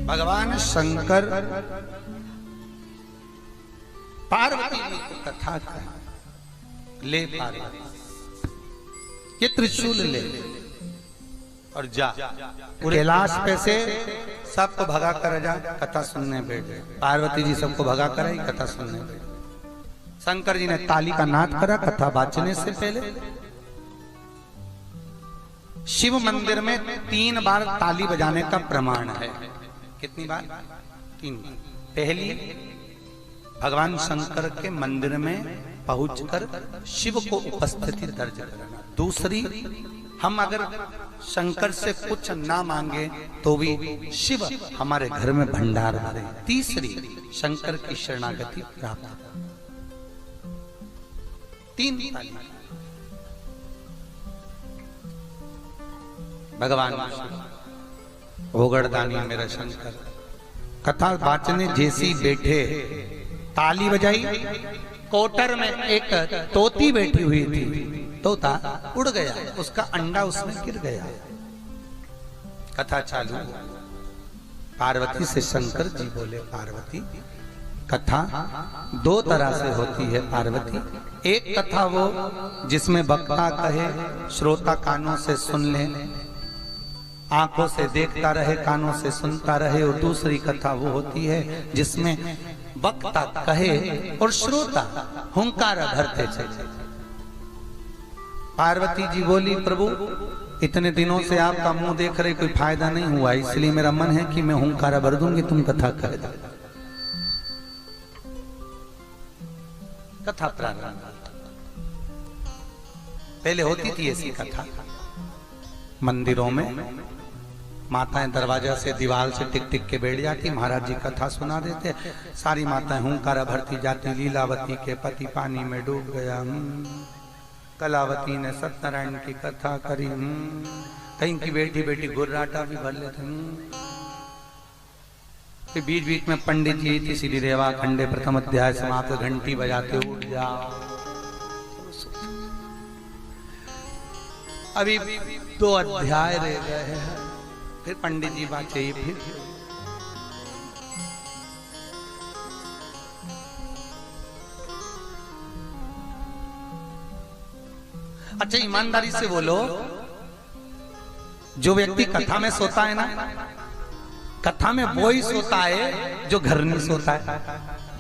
भगवान शंकर पार्वती की कथा का ले पार्वती, ये त्रिशूल ले और जा कैलाश पे से सबको भगा कर जा, कथा सुनने बैठ। पार्वती जी सबको भगा कर आई, कथा सुनने बैठ। शंकर जी ने ताली का नाद करा कथा बाचने से पहले। शिव मंदिर में 3 बार ताली बजाने का प्रमाण है। कितनी बार? 3 बार। पहली, भगवान शंकर के मंदिर में पहुंचकर शिव को उपस्थिति दर्ज करना। दूसरी, हम अगर शंकर से कुछ ना मांगे तो भी शिव हमारे घर में भंडार भरे। तीसरी, शंकर की शरणागति प्राप्त। 3 ताली। भगवान भोगड़दानी मेरा शंकर कथा बाचने जैसी बैठे, ताली बजाई। कोटर में एक तोती बैठी हुई थी, तोता उड़ गया, उसका अंडा उसमें गिर गया। कथा चालू। पार्वती से शंकर जी बोले, पार्वती कथा 2 तरह से होती है पार्वती। एक कथा वो जिसमें वक्ता कहे, श्रोता कानों से सुन ले, आंखों से देखता रहे, कानों से सुनता रहे। और दूसरी कथा वो होती है जिसमें वक्ता कहे और श्रोता हुंकार भरते चले। पार्वती जी बोली, प्रभु इतने दिनों से आपका मुंह देख रहे, कोई फायदा नहीं हुआ, इसलिए मेरा मन है कि मैं हुंकारा भर दूंगी, तुम कथा कर दो। कथा प्रारंभ। पहले होती थी ऐसी कथा मंदिरों में, माताएं दरवाजा से दीवार से टिक टिक के बैठ जाती, महाराज जी कथा सुना देते। सारी माताएं हुंकारा भरती जाती। लीलावती के पति पानी में डूब गया, कलावती ने सत्यनारायण की कथा करी, कहीं की बेटी बेटी गुर्राटा भी भर लेते। फिर बीच बीच में पंडित जी तीसरी रेवा खंडे प्रथम अध्याय समाप्त, घंटी बजाते उठ जाओ। अभी 2 अध्याय रह गए हैं, फिर पंडित जी बात चाहिए। फिर अच्छा ईमानदारी से बोलो, जो व्यक्ति कथा में सोता है ना, कथा में वो ही सोता है जो घर नहीं सोता है।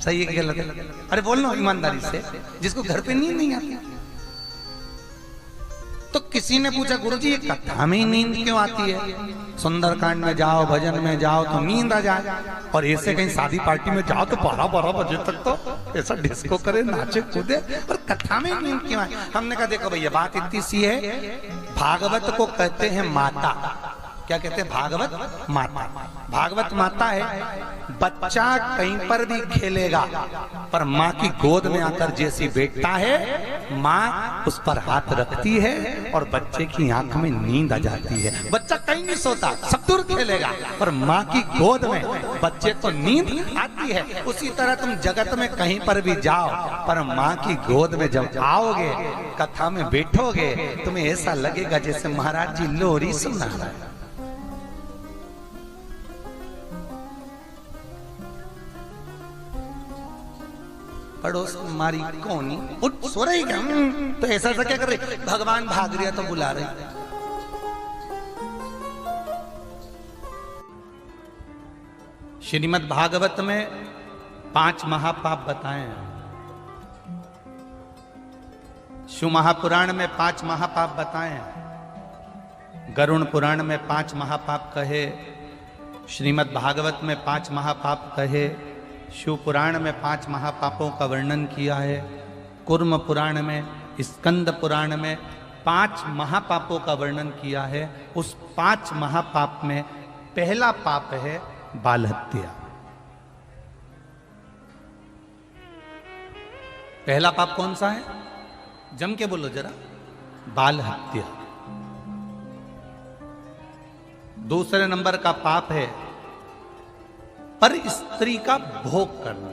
सही है कि गलत है? अरे बोल लो ईमानदारी से, जिसको घर पे नींद नहीं आती। तो किसी ने पूछा, गुरुजी ये कथा में ही नींद क्यों आती है? सुंदरकांड में जाओ, भजन में जाओ तो नींद आ जाए, और ऐसे कहीं शादी पार्टी में जाओ तो 12-12 बजे तक तो ऐसा डिस्को करे, नाचे कूदे, और कथा में नींद क्यों आए? हमने कहा देखो भैया, बात इतनी सी है, भागवत को कहते हैं माता। क्या कहते हैं? भागवत माता। भागवत माता है, बच्चा कहीं पर भी खेलेगा पर माँ की गोद में आकर जैसी बैठता है, माँ उस पर हाथ रखती है और बच्चे की आंख में नींद आ जाती है। बच्चा कहीं नहीं सोता, सब दूर खेलेगा, पर माँ की गोद में बच्चे को नींद आती है। उसी तरह तुम जगत में कहीं पर भी जाओ, पर माँ की गोद में जब आओगे, कथा में बैठोगे, तुम्हें ऐसा लगेगा जैसे महाराज जी लोरी सुना रहा है। पड़ोस मारी कौनी उठ सो रही क्या? तो ऐसा क्या कर रही? भगवान भाग रहा तो बुला रही। श्रीमद् भागवत में 5 महापाप बताए हैं। शिव महापुराण में 5 महापाप बताए हैं। गरुण पुराण में 5 महापाप कहे। श्रीमद् भागवत में 5 महापाप कहे। शिव पुराण में 5 महापापों का वर्णन किया है। कुर्म पुराण में, स्कंद पुराण में 5 महापापों का वर्णन किया है। उस 5 महापाप में पहला पाप है बाल हत्या। पहला पाप कौन सा है? जम के बोलो जरा। बाल हत्या। दूसरे नंबर का पाप है पर स्त्री का भोग करना,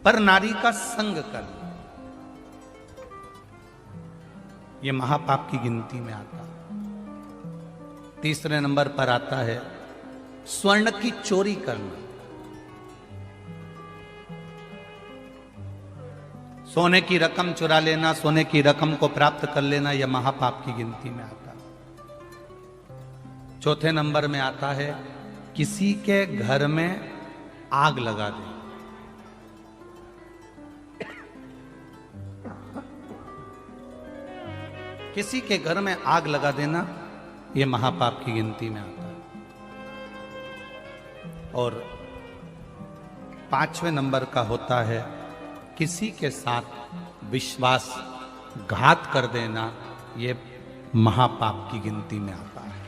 पर नारी का संग करना, ये महापाप की गिनती में आता। तीसरे नंबर पर आता है स्वर्ण की चोरी करना। सोने की रकम चुरा लेना, सोने की रकम को प्राप्त कर लेना, यह महापाप की गिनती में आता है। चौथे नंबर में आता है किसी के घर में आग लगा देना। किसी के घर में आग लगा देना यह महापाप की गिनती में आता है। और पांचवें नंबर का होता है किसी के साथ विश्वासघात कर देना, यह महापाप की गिनती में आता है।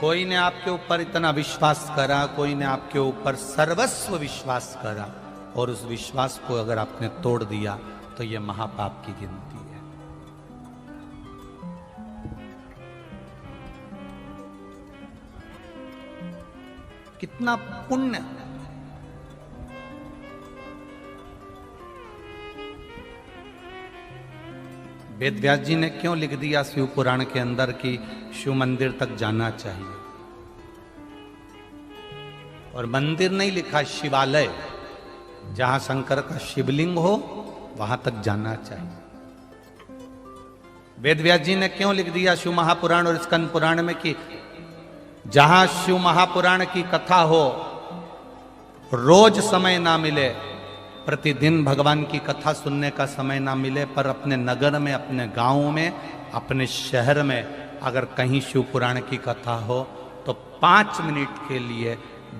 कोई ने आपके ऊपर इतना विश्वास करा, कोई ने आपके ऊपर सर्वस्व विश्वास करा और उस विश्वास को अगर आपने तोड़ दिया तो यह महापाप की गिनती है। कितना पुण्य। वेद व्यास जी ने क्यों लिख दिया शिव पुराण के अंदर कि शिव मंदिर तक जाना चाहिए, और मंदिर नहीं लिखा, शिवालय, जहां शंकर का शिवलिंग हो वहां तक जाना चाहिए। वेद व्यास जी ने क्यों लिख दिया शिव महापुराण और स्कंद पुराण में कि जहां शिव महापुराण की कथा हो, रोज समय ना मिले, प्रतिदिन भगवान की कथा सुनने का समय ना मिले, पर अपने नगर में, अपने गांव में, अपने शहर में अगर कहीं शिव पुराण की कथा हो तो 5 मिनट के लिए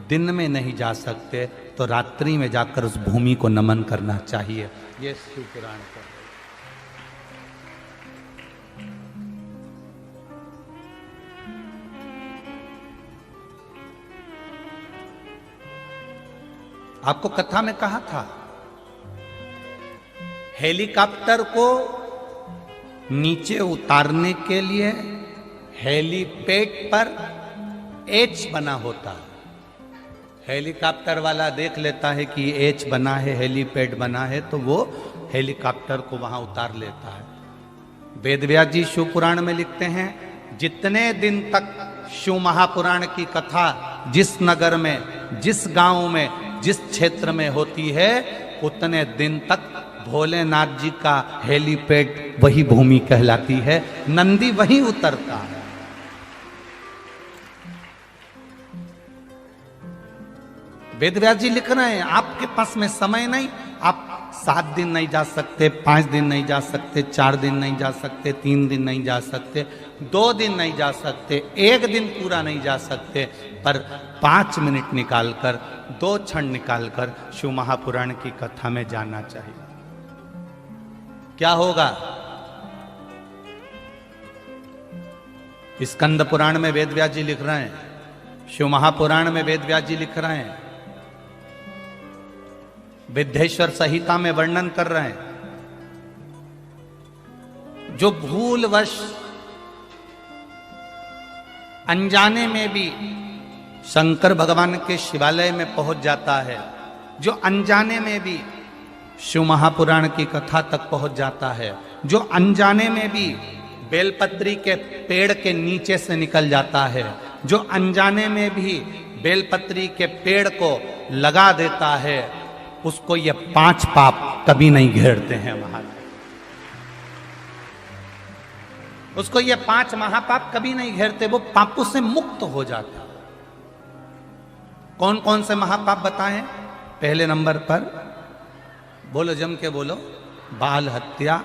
दिन में नहीं जा सकते तो रात्रि में जाकर उस भूमि को नमन करना चाहिए। ये शिव पुराण का। आपको कथा में कहा था हेलीकॉप्टर को नीचे उतारने के लिए हेलीपैड पर एच बना होता है। हेलीकॉप्टर वाला देख लेता है कि एच बना है, हेलीपैड बना है, तो वो हेलीकॉप्टर को वहां उतार लेता है। वेद व्यास जी शिव पुराण में लिखते हैं जितने दिन तक शिव महापुराण की कथा जिस नगर में, जिस गांव में, जिस क्षेत्र में होती है, उतने दिन तक भोलेनाथ जी का हेलीपैड वही भूमि कहलाती है, नंदी वही उतरता है। वेद व्यास जी लिख रहे हैं आपके पास में समय नहीं, आप 7 दिन नहीं जा सकते, 5 दिन नहीं जा सकते, 4 दिन नहीं जा सकते, 3 दिन नहीं जा सकते, 2 दिन नहीं जा सकते, 1 दिन पूरा नहीं जा सकते, पर 5 मिनट निकालकर, 2 क्षण निकालकर शिव महापुराण की कथा में जाना चाहिए। क्या होगा? स्कंद पुराण में वेद व्यास जी लिख रहे हैं, शिव महापुराण में वेद व्यास जी लिख रहे हैं, विद्येश्वर संहिता में वर्णन कर रहे हैं, जो भूलवश अनजाने में भी शंकर भगवान के शिवालय में पहुंच जाता है, जो अनजाने में भी शिव महापुराण की कथा तक पहुंच जाता है, जो अनजाने में भी बेलपत्री के पेड़ के नीचे से निकल जाता है, जो अनजाने में भी बेलपत्री के पेड़ को लगा देता है, उसको ये 5 पाप कभी नहीं घेरते हैं महाराज। उसको ये 5 महापाप कभी नहीं घेरते, वो पापों से मुक्त हो जाता। कौन कौन से महापाप बताएं? पहले नंबर पर बोलो, जम के बोलो, बाल हत्या।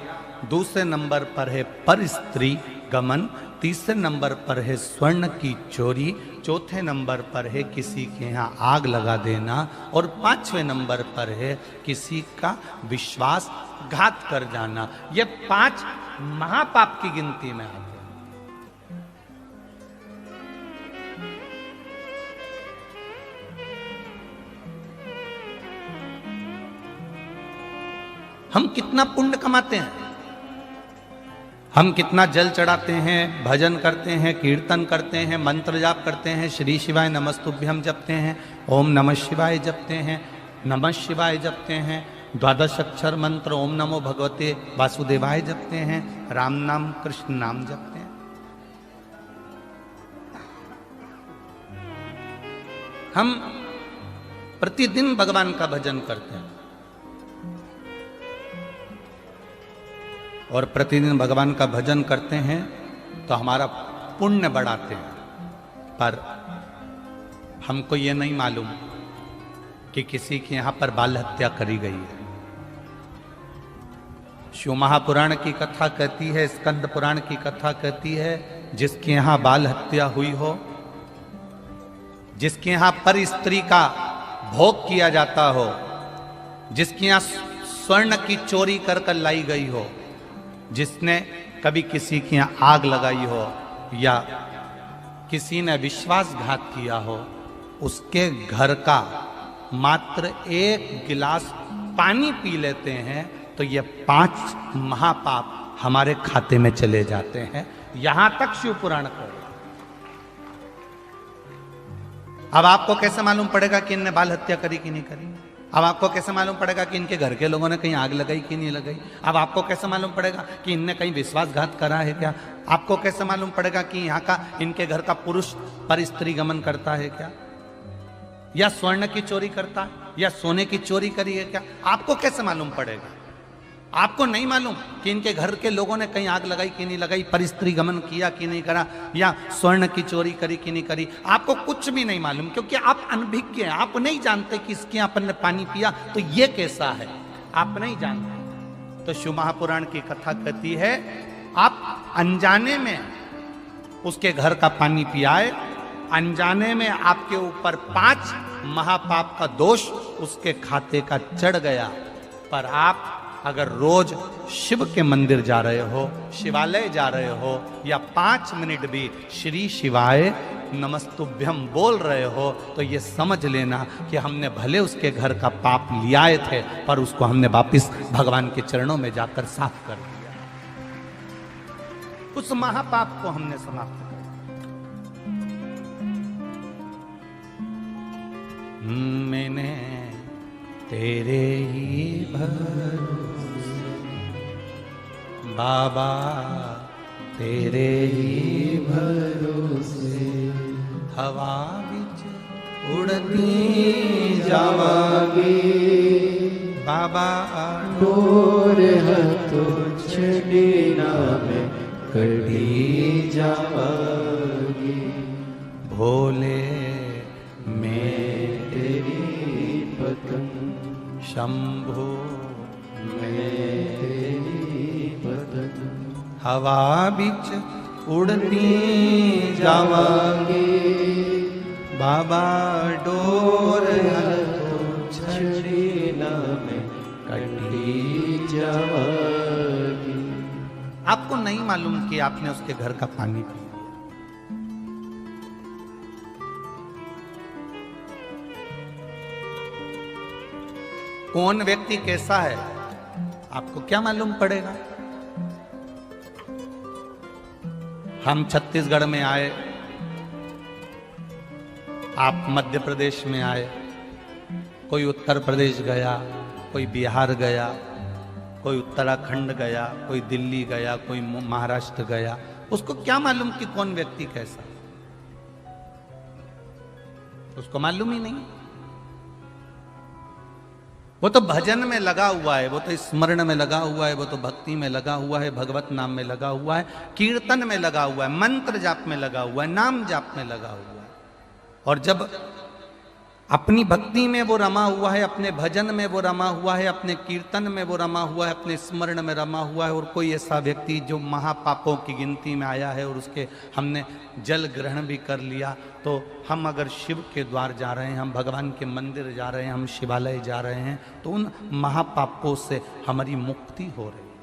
दूसरे नंबर पर है पर स्त्री गमन। तीसरे नंबर पर है स्वर्ण की चोरी। चौथे नंबर पर है किसी के यहाँ आग लगा देना। और 5वें नंबर पर है किसी का विश्वासघात कर जाना। ये 5 महापाप की गिनती में आते हैं। हम कितना पुण्य कमाते हैं, हम कितना जल चढ़ाते हैं, भजन करते हैं, कीर्तन करते हैं, मंत्र जाप करते हैं, श्री शिवाय नमस्तुभ्यम जपते हैं, ओम नमः शिवाय जपते हैं, नमः शिवाय जपते हैं, द्वादश अक्षर मंत्र ओम नमो भगवते वासुदेवाय जपते हैं, राम नाम कृष्ण नाम जपते हैं। हम प्रतिदिन भगवान का भजन करते हैं और प्रतिदिन भगवान का भजन करते हैं तो हमारा पुण्य बढ़ाते हैं, पर हमको ये नहीं मालूम कि किसी के यहां पर बाल हत्या करी गई है। शिव महापुराण की कथा कहती है, स्कंद पुराण की कथा कहती है, जिसके यहां बाल हत्या हुई हो, जिसके यहां पर स्त्री का भोग किया जाता हो, जिसके यहां स्वर्ण की चोरी कर कर लाई गई हो, जिसने कभी किसी के यहां आग लगाई हो या किसी ने विश्वासघात किया हो, उसके घर का मात्र एक गिलास पानी पी लेते हैं तो ये 5 महापाप हमारे खाते में चले जाते हैं। यहां तक शिव पुराण कर। अब आपको कैसे मालूम पड़ेगा कि इनने बाल हत्या करी कि नहीं करी? अब आपको कैसे मालूम पड़ेगा कि इनके घर के लोगों ने कहीं आग लगाई कि नहीं लगाई? अब आपको कैसे मालूम पड़ेगा कि इनने कहीं विश्वासघात करा है क्या? आपको कैसे मालूम पड़ेगा कि यहाँ का इनके घर का पुरुष पर स्त्री गमन करता है क्या, या स्वर्ण की चोरी करता है, या सोने की चोरी करी है क्या? आपको कैसे मालूम पड़ेगा? आपको नहीं मालूम कि इनके घर के लोगों ने कहीं आग लगाई कि नहीं लगाई, पर स्त्री गमन किया कि नहीं करा, या स्वर्ण की चोरी करी कि नहीं करी? आपको कुछ भी नहीं मालूम, क्योंकि आप अनभिज्ञ हैं। आप नहीं जानते कि इसके अपन ने पानी पिया तो ये कैसा है, आप नहीं जानते। तो शिव महापुराण की कथा कहती है, आप अनजाने में उसके घर का पानी पियाए, अनजाने में आपके ऊपर 5 महापाप का दोष उसके खाते का चढ़ गया। पर आप अगर रोज शिव के मंदिर जा रहे हो, शिवालय जा रहे हो, या 5 मिनट भी श्री शिवाय नमस्तुभ्यम बोल रहे हो, तो ये समझ लेना कि हमने भले उसके घर का पाप लियाए थे, पर उसको हमने वापिस भगवान के चरणों में जाकर साफ कर दिया। उस महापाप को हमने समाप्त कर दिया। मैंने तेरे ही भरोसे बाबा, तेरे ही भरोसे हवा बिच उड़ती जावागी बाबा, डोर हतो छड़ीना में कड़ी जावागी भोले मैं तेरी पतंग, शंभो मैं तेरी पतंग हवा बिच उड़ती जावागी बाबा, डोर हतो छड़ीना में कड़ी जावागी। आपको नहीं मालूम कि आपने उसके घर का पानी पी लिया। कौन व्यक्ति कैसा है आपको क्या मालूम पड़ेगा? हम छत्तीसगढ़ में आए, आप मध्य प्रदेश में आए, कोई उत्तर प्रदेश गया, कोई बिहार गया, कोई उत्तराखंड गया, कोई दिल्ली गया, कोई महाराष्ट्र गया। उसको क्या मालूम कि कौन व्यक्ति कैसा? उसको मालूम ही नहीं। वो तो भजन में लगा हुआ है, वो तो स्मरण में लगा हुआ है, वो तो भक्ति में लगा हुआ है, भगवत नाम में लगा हुआ है, कीर्तन में लगा हुआ है, मंत्र जाप में लगा हुआ है, नाम जाप में लगा हुआ है। और जब अपनी भक्ति में वो रमा हुआ है, अपने भजन में वो रमा हुआ है, अपने कीर्तन में वो रमा हुआ है, अपने स्मरण में रमा हुआ है, और कोई ऐसा व्यक्ति जो महापापों की गिनती में आया है और उसके हमने जल ग्रहण भी कर लिया, तो हम अगर शिव के द्वार जा रहे हैं, हम भगवान के मंदिर जा रहे हैं, हम शिवालय जा रहे हैं, तो उन महापापों से हमारी मुक्ति हो रही है।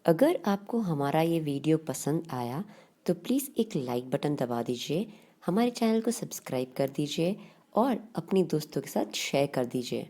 अगर आपको हमारा ये वीडियो पसंद आया तो प्लीज़ एक लाइक बटन दबा दीजिए, हमारे चैनल को सब्सक्राइब कर दीजिए और अपनी दोस्तों के साथ शेयर कर दीजिए।